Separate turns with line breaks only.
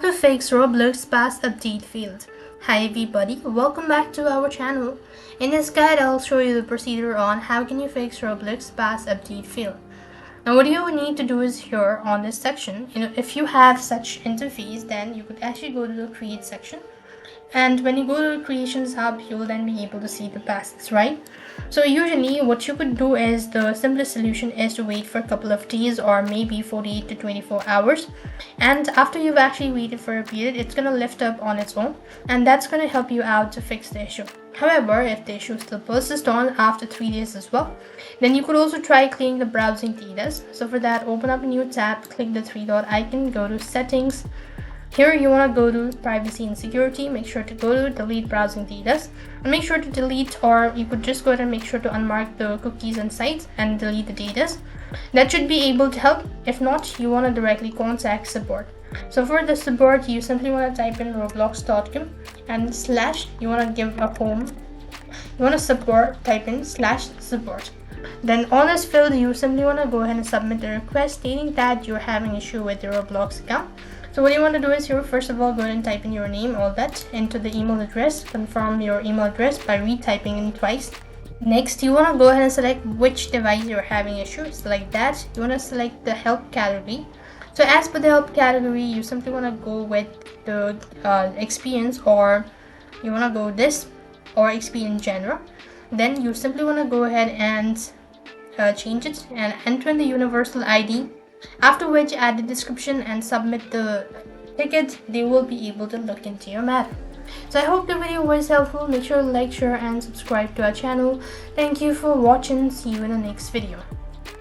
To fix Roblox past update failed. Hi everybody, welcome back to our channel. In this guide, I'll show you the procedure on how can you fix Roblox past update failed. Now what you need to do is here on this section, if you have such interface, then you could actually go to the create section. And when you go to the creations hub, you will then be able to see the passes, right? So usually what you could do is the simplest solution is to wait for a couple of days or maybe 48 to 24 hours. And after you've actually waited for a period, it's going to lift up on its own, and that's going to help you out to fix the issue. However, if the issue still persists on after 3 days as well, then you could also try cleaning the browsing data. So for that, open up a new tab, click the three dot icon, go to settings. Here you want to go to privacy and security, make sure to go to delete browsing data and make sure to delete, or you could just go ahead and make sure to unmark the cookies and sites and delete the data. That should be able to help. If not, you want to directly contact support. So for the support, you simply want to type in roblox.com and slash, you want to give a home, you want to support, type in /support. Then on this field, you simply want to go ahead and submit a request stating that you're having issue with your Roblox account. So what you want to do is here, first of all, go ahead and type in your name, all that, into the email address, confirm your email address by retyping in twice. Next, you want to go ahead and select which device you're having issue. Select that. You want to select the help category. So as per the help category, you simply want to go with the experience, or you want to go this, or experience genre. Then you simply want to go ahead and change it and enter in the universal ID. After which, add the description and submit the ticket. They will be able to look into your matter. So I hope the video was helpful. Make sure to like, share and subscribe to our channel. Thank you for watching. See you in the next video.